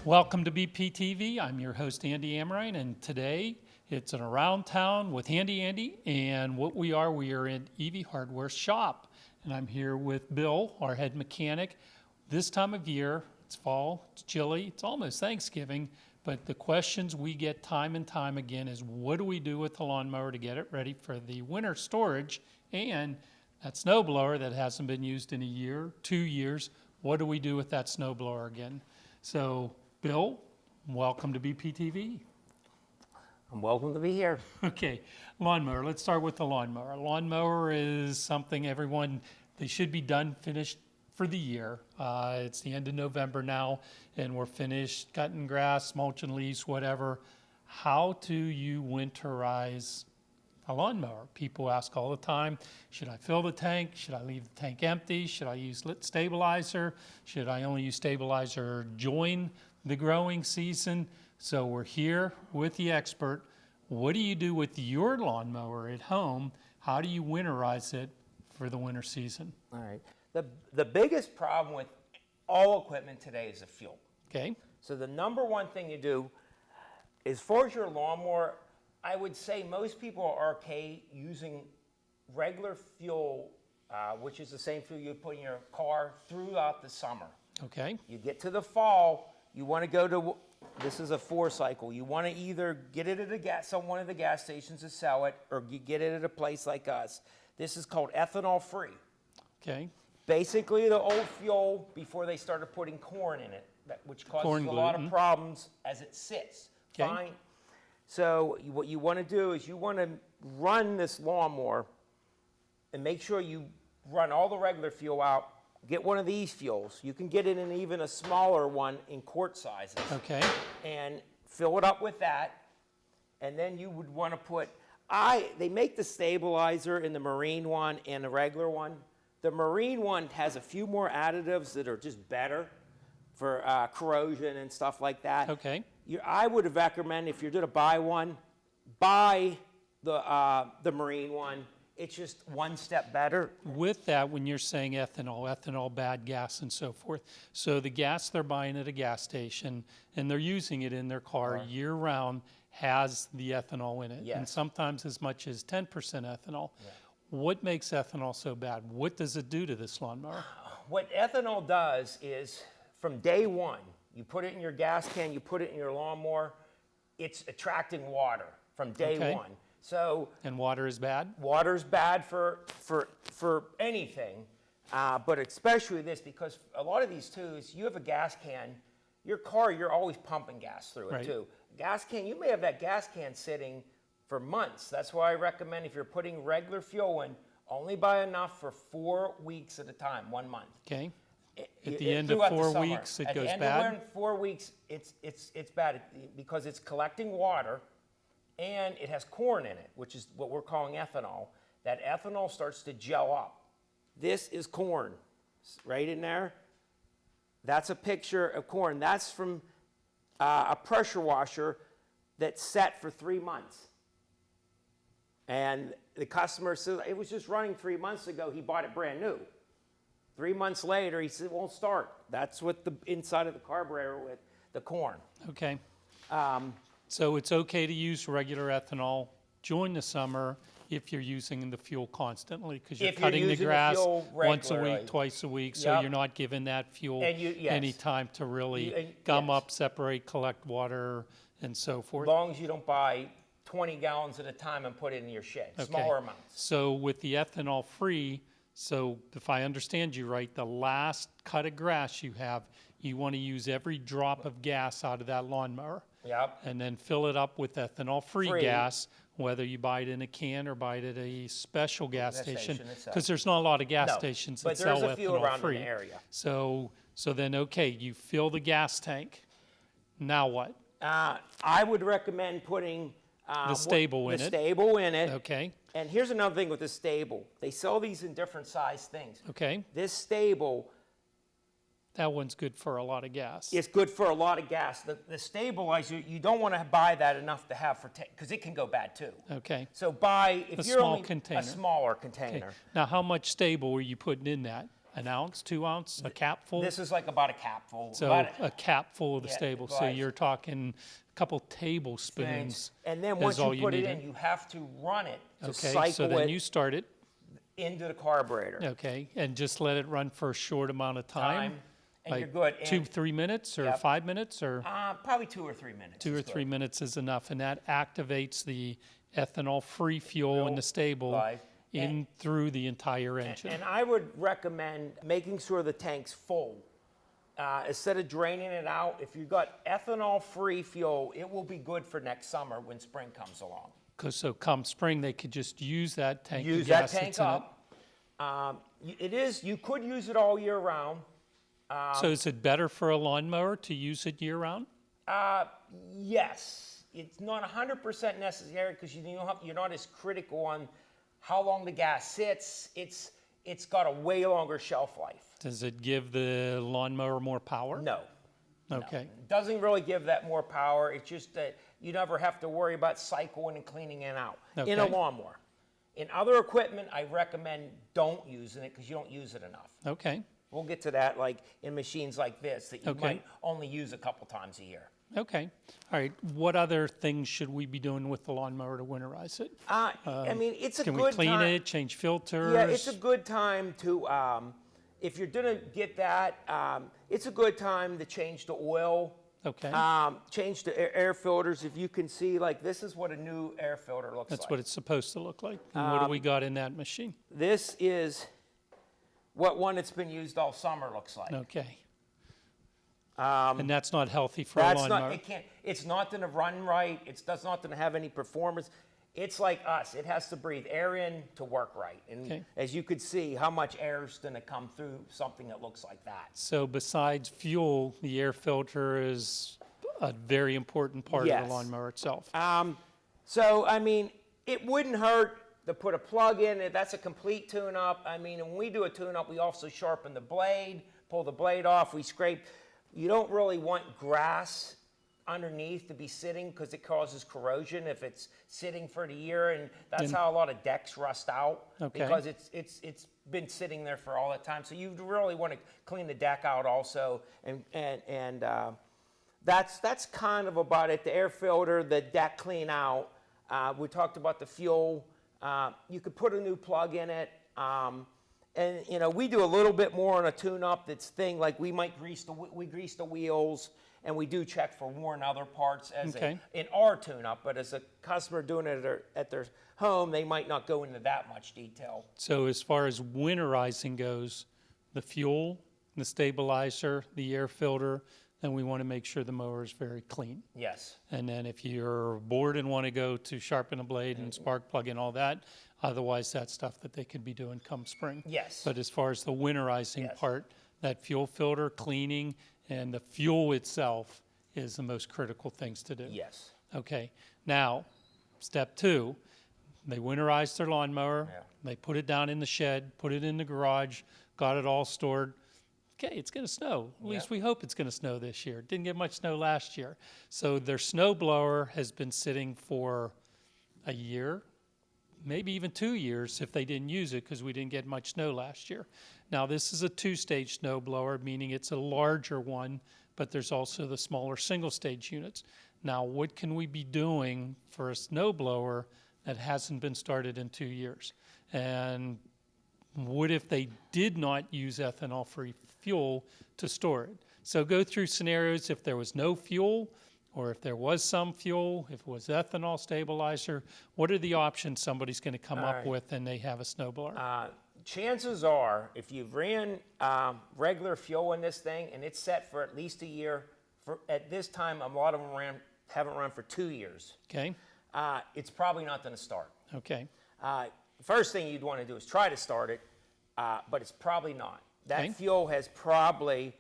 Welcome to BPTV. I'm your host, Andy Amrine, and today it's an Around Town with Handy Andy, and we are in EV Hardware shop, and I'm here with Bill, our head mechanic. This time of year, it's fall, it's chilly, it's almost Thanksgiving, but the questions we get time and time again is what do we do with the lawnmower to get it ready for the winter storage, and that snowblower that hasn't been used in a year, 2 years, what do we do with that snowblower again? So, Bill, welcome to BPTV. I'm welcome to be here. Okay, lawnmower. Let's start with the lawnmower. Lawnmower is something they should be finished for the year. It's the end of November now, and we're finished cutting grass, mulching leaves, whatever. How do you winterize a lawnmower? People ask all the time, should I fill the tank? Should I leave the tank empty? Should I use stabilizer? Should I only use stabilizer during the growing season? So we're here with the expert. What do you do with your lawnmower at home? How do you winterize it for the winter season? All right. The biggest problem with all equipment today is the fuel. Okay. So the number one thing you do, as far as your lawnmower, I would say most people are okay using regular fuel, which is the same fuel you put in your car throughout the summer. Okay. You get to the fall, you want to go to, this is a 4-cycle. You want to either get it at one of the gas stations to sell it, or you get it at a place like us. This is called ethanol free. Okay. Basically the old fuel before they started putting corn in it, which causes a lot of problems as it sits. Okay. Fine. So what you want to do is you want to run this lawnmower and make sure you run all the regular fuel out. Get one of these fuels. You can get it in even a smaller one in quart sizes. Okay. And fill it up with that. And then you would want to put, they make the stabilizer in the marine one and the regular one. The marine one has a few more additives that are just better for corrosion and stuff like that. Okay. I would recommend, if you're going to buy one, buy the marine one. It's just one step better. With that, when you're saying ethanol, bad gas and so forth, so the gas they're buying at a gas station and they're using it in their car year round has the ethanol in it. Yes. And sometimes as much as 10% ethanol. Yeah. What makes ethanol so bad? What does it do to this lawnmower? What ethanol does is, from day one, you put it in your gas can, you put it in your lawnmower, it's attracting water from day one. So, and water is bad? Water's bad for anything, but especially this, because a lot of these too is you have a gas can, your car, you're always pumping gas through it too. Gas can, you may have that gas can sitting for months. That's why I recommend, if you're putting regular fuel in, only buy enough for 4 weeks at a time, 1 month. Okay. At the end of 4 weeks, it goes bad? At the end of 4 weeks, it's bad because it's collecting water and it has corn in it, which is what we're calling ethanol. That ethanol starts to gel up. This is corn, right in there. That's a picture of corn. That's from a pressure washer that's set for 3 months. And the customer says, it was just running 3 months ago. He bought it brand new. 3 months later, he said, it won't start. That's what the inside of the carburetor with the corn. Okay. So it's okay to use regular ethanol during the summer if you're using the fuel constantly, because you're cutting the grass once a week, twice a week, so you're not giving that fuel any time to really gum up, separate, collect water, and so forth. As long as you don't buy 20 gallons at a time and put it in your shed, smaller amounts. So with the ethanol free, so if I understand you right, the last cut of grass you have, you want to use every drop of gas out of that lawnmower. Yep. And then fill it up with ethanol-free gas, whether you buy it in a can or buy it at a special gas station, because there's not a lot of gas stations that sell ethanol-free. But there's a few around in the area. So then, okay, you fill the gas tank. Now what? I would recommend putting the stable in it. Okay. And here's another thing with the stable. They sell these in different size things. Okay. This stable, that one's good for a lot of gas. It's good for a lot of gas. The stabilizer, you don't want to buy that enough to have for, because it can go bad too. Okay. So buy, if a you're small only container. a smaller container. Okay. Now, how much stable were you putting in that? an ounce, 2 ounce, a capful? This is like about a capful. So about a capful of the Yeah, stable. So right. you're talking a couple tablespoons. And then is once you all put it need in, you have to run it to Okay, cycle so then it you start it, into the carburetor. okay, and just let it run for a short amount of time? And Like you're good. 2, And, 3 minutes or Yep. 5 minutes or? probably 2 or 3 minutes. 2 or is 3 good. minutes is enough, and that activates the ethanol-free fuel in the stable Right. in through the entire engine. And I would recommend making sure the tank's full. Instead of draining it out, if you've got ethanol-free fuel, it will be good for next summer when spring comes along. So come spring, they could just use that tank. Use of that gas tank that's in it. up. You could use it all year round. So is it better for a lawnmower to use it year-round? Yes, it's not 100% necessary because you're not as critical on how long the gas sits. It's got a way longer shelf life. Does it give the lawnmower more power? No. Okay, It doesn't really give that more power. It's just that you never have to worry about cycling and cleaning it out in a Okay. lawnmower. In other equipment, I recommend don't using it because you don't use it enough. okay, We'll get to that like in machines like this that you Okay. might only use a couple times a year. okay. All right, what other things should we be doing with the lawnmower to winterize it? I mean, it's a Can good we clean time. it, change filters? Yeah, it's a good time to, if you're gonna get that, it's a good time to change the oil. Okay, Change the air filters. If you can see, like this is what a new air filter looks that's like. what it's supposed to look like. And what do we got in that machine? This is what one that's been used all summer looks like. Okay. And that's not healthy for a That's lawnmower? not. It can't. It's not going to run right. It's does not going to have any performance. It's like us. It has to breathe air in to work right. And Okay. as you could see, how much air is going to come through something that looks like that. So besides fuel, the air filter is a very important part of Yes. the lawnmower itself. So I mean, it wouldn't hurt to put a plug in it. That's a complete tune-up. I mean, when we do a tune-up, we also sharpen the blade, pull the blade off. We scrape. You don't really want grass underneath to be sitting because it causes corrosion if it's sitting for the year, and that's how a lot of decks rust out Okay. because it's been sitting there for all that time. So you really want to clean the deck out also, and that's kind of about it. The air filter, the deck clean out. We talked about the fuel. You could put a new plug in it. And you know, we do a little bit more on a tune-up. That's thing like we might grease the wheels, and we do check for worn other parts as Okay. in our tune-up. But as a customer doing it at their home, they might not go into that much detail. So as far as winterizing goes, the fuel, the stabilizer, the air filter, then we want to make sure the mower is very clean. Yes. And then if you're bored and want to go to sharpen a blade and spark plug and all that, otherwise that's stuff that they could be doing come spring. Yes. But as far as the winterizing Yes. part, that fuel filter, cleaning, and the fuel itself is the most critical things to do. Yes. Okay, now, step 2, they winterized their lawnmower, Yeah. they put it down in the shed, put it in the garage, got it all stored. Okay, it's gonna snow. At least Yep. we hope it's gonna snow this year. Didn't get much snow last year. So their snow blower has been sitting for a year, maybe even 2 years if they didn't use it because we didn't get much snow last year. Now this is a 2-stage snow blower, meaning it's a larger one, but there's also the smaller single-stage units. Now what can we be doing for a snow blower that hasn't been started in 2 years? And what if they did not use ethanol-free fuel to store it? So go through scenarios if there was no fuel, or if there was some fuel, if it was ethanol stabilizer, what are the options somebody's going to come up right. with and they have a snowblower? Chances are, if you've ran regular fuel in this thing and it's set for at least a year, at this time a lot of them haven't run for 2 years. Okay, It's probably not going to start. okay, First thing you'd want to do is try to start it, but it's probably not. That Okay. fuel has probably,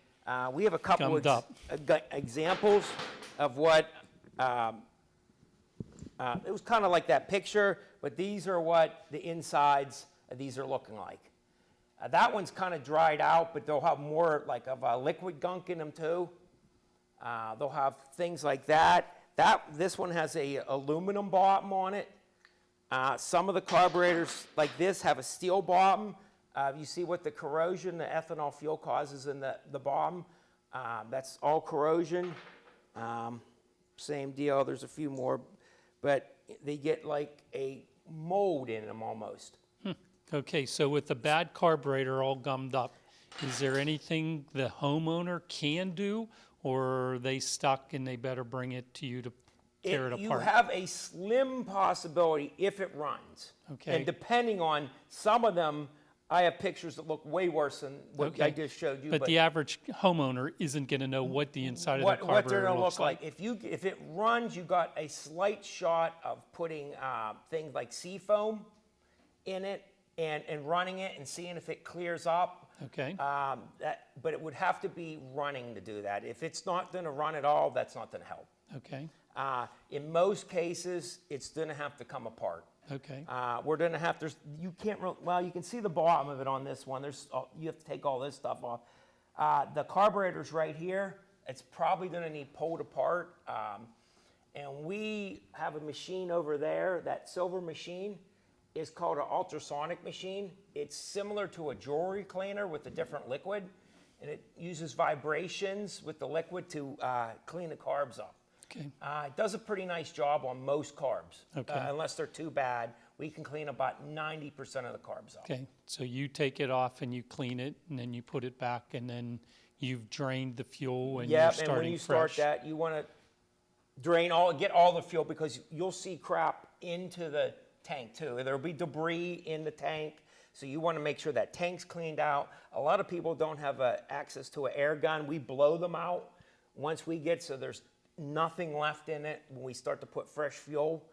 we have a couple Gummed up. examples of what, it was kind of like that picture, but these are what the insides of these are looking like. That one's kind of dried out, but they'll have more like of a liquid gunk in them too. They'll have things like that. This one has a aluminum bottom on it. Some of the carburetors like this have a steel bottom. You see what the corrosion, the ethanol fuel causes in the bottom. That's all corrosion. Same deal, there's a few more, but they get like a mold in them almost. Okay, so with the bad carburetor all gummed up, is there anything the homeowner can do, or are they stuck and they better bring it to you to tear it You apart? have a slim possibility if it runs. Okay. And depending on, some of them, I have pictures that look way worse than what I Okay. just showed you. But the average homeowner isn't going to know what the inside of the what they're carburetor gonna looks look like. If it runs, you got a slight shot of putting things like seafoam in it and running it and seeing if it clears up. Okay, But it would have to be running to do that. If it's not gonna run at all, that's not gonna help. okay, In most cases, it's gonna have to come apart. okay, We're gonna have, you can't, well, you can see the bottom of it on this one. You have to take all this stuff off. The carburetor's right here. It's probably gonna need pulled apart. And we have a machine over there, that silver machine is called an ultrasonic machine. It's similar to a jewelry cleaner with a different liquid, and it uses vibrations with the liquid to clean the carbs up. okay, It does a pretty nice job on most carbs. Okay. Unless they're too bad, we can clean about 90% of the carbs up. okay. So you take it off and you clean it, and then you put it back, and then you've drained the fuel and you're Yep, and when starting you start fresh. that, you want to get all the fuel, because you'll see crap into the tank too. There'll be debris in the tank, so you want to make sure that tank's cleaned out. A lot of people don't have access to an air gun. We blow them out once we get so there's nothing left in it when we start to put fresh fuel.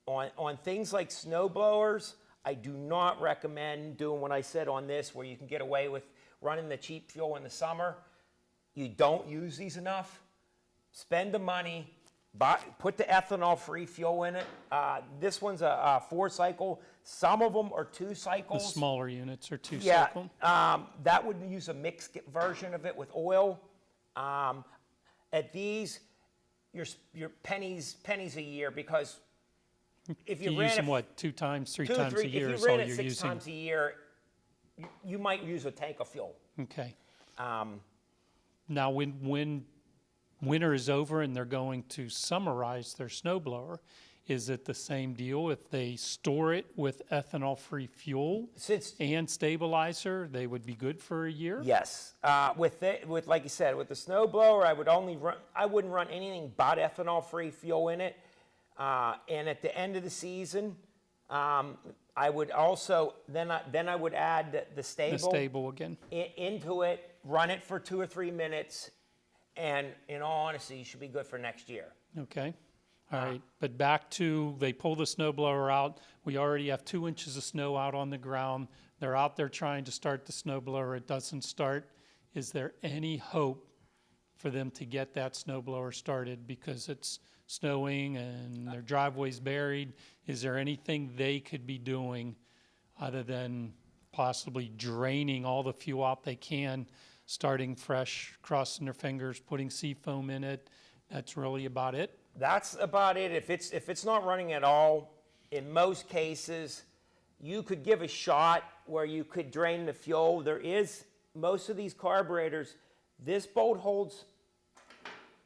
On things like snow blowers, I do not recommend doing what I said on this, where you can get away with running the cheap fuel in the summer. You don't use these enough. Spend the money, put the ethanol-free fuel in it. This one's a 4-cycle. Some of them are 2 The cycles. smaller units are Yeah, two-cycle. that would use a mixed version of it with oil. At these, your pennies a year, because if you You ran use it them, what, 2 times, 3 2 or times 3, a year if is you all ran it you're 6 using? times a year, you might use a tank of fuel. Okay. Um, Now, when winter is over and they're going to summerize their snow blower, is it the same deal if they store it with ethanol-free fuel Since and stabilizer, they would be good for a year? Yes, with like you said, with the snow blower, I wouldn't run anything but ethanol-free fuel in it. And at the end of the season, I would also then I would add the The stable stable again? into it, run it for 2 or 3 minutes, and in all honesty, you should be good for next year. Okay, all right. But back to, they pull the snow blower out. We already have 2 inches of snow out on the ground. They're out there trying to start the snow blower. It doesn't start. Is there any hope for them to get that snow blower started because it's snowing and their driveway's buried? Is there anything they could be doing other than possibly draining all the fuel out they can, starting fresh, crossing their fingers, putting seafoam in it? That's really about it? That's about it. If it's not running at all, in most cases, you could give a shot where you could drain the fuel. Most of these carburetors, this bolt holds,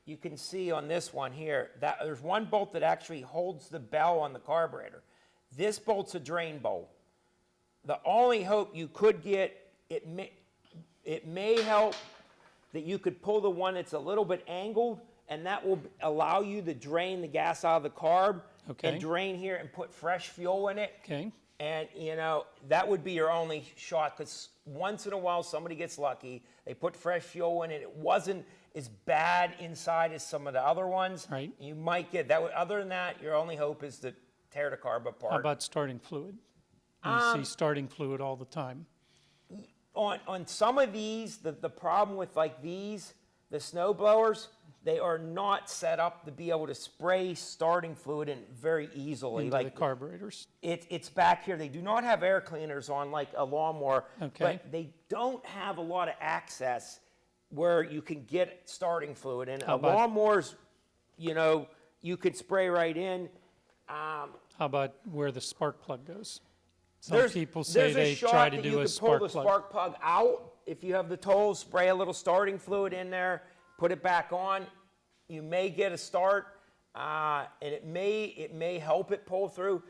you can see on this one here, that there's one bolt that actually holds the bell on the carburetor. This bolt's a drain bolt. The only hope you could get, it may help that you could pull the one that's a little bit angled, and that will allow you to drain the gas out of the carb Okay. and drain here and put fresh fuel in it. Okay, And, that would be your only shot, because once in a while somebody gets lucky, they put fresh fuel in it, it wasn't as bad inside as some of the other ones. Right. You might get that. Other than that, your only hope is to tear the carb apart. how about starting fluid? You see starting fluid all the time. On some of these, the problem with like these, the snow blowers, they are not set up to be able to spray starting fluid in very easily. Into the Like carburetors. it's back here. They do not have air cleaners on like a lawnmower, Okay. but they don't have a lot of access where you can get starting fluid. And How about- lawnmowers, you could spray right in. How about where the spark plug goes? Some people say they try to do a spark You can pull the plug. spark plug out if you have the tools, spray a little starting fluid in there, put it back on. You may get a start, and it may help it pull through.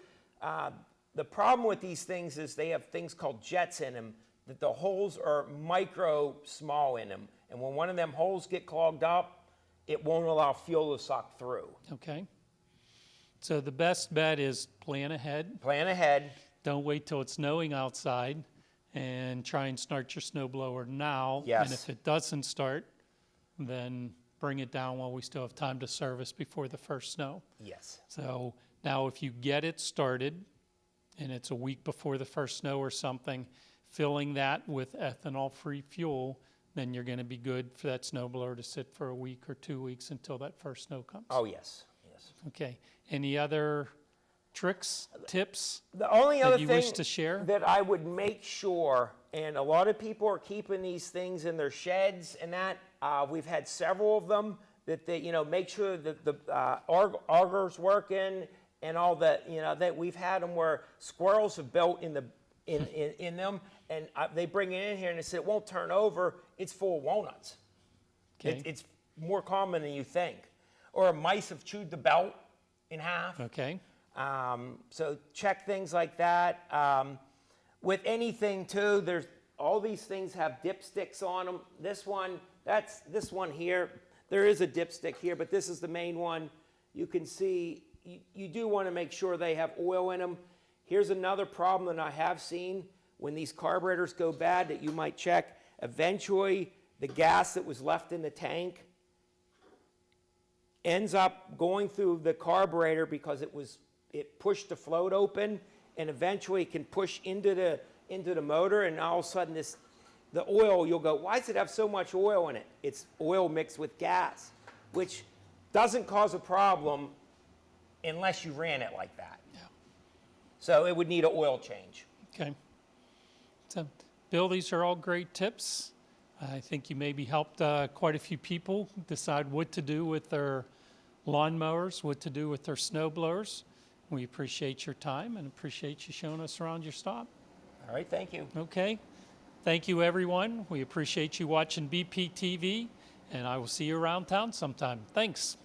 The problem with these things is they have things called jets in them, that the holes are micro small in them. And when one of them holes get clogged up, it won't allow fuel to suck through. Okay. So the best bet is plan ahead. Plan ahead. Don't wait till it's snowing outside and try and start your snow blower now. Yes. And if it doesn't start, then bring it down while we still have time to service before the first snow. Yes. So now if you get it started and it's a week before the first snow or something, filling that with ethanol-free fuel, then you're going to be good for that snow blower to sit for a week or 2 weeks until that first snow comes. Oh, yes. Yes. Okay. Any other tricks, tips The only other that you thing wish to share? that I would make sure, and a lot of people are keeping these things in their sheds and that, we've had several of them, that they, make sure that the auger's working and all that, that we've had them where squirrels have built in them, and they bring it in here and they say it won't turn over, it's full of walnuts. Okay. It's more common than you think. Or mice have chewed the belt in half. Okay. So check things like that. With anything too, there's all these things have dipsticks on them. This one here. There is a dipstick here, but this is the main one. You can see you do want to make sure they have oil in them. Here's another problem that I have seen when these carburetors go bad that you might check. Eventually, the gas that was left in the tank ends up going through the carburetor because it pushed the float open, and eventually it can push into the motor, and all of a sudden the oil, you'll go, why does it have so much oil in it? It's oil mixed with gas, which doesn't cause a problem unless you ran it like that. Yeah. So it would need an oil change. Okay. So, Bill, these are all great tips. I think you maybe helped quite a few people decide what to do with their lawnmowers, what to do with their snow blowers. We appreciate your time and appreciate you showing us around your stop. All right, thank you. Okay. Thank you, everyone. We appreciate you watching BP TV, and I will see you around town sometime. Thanks.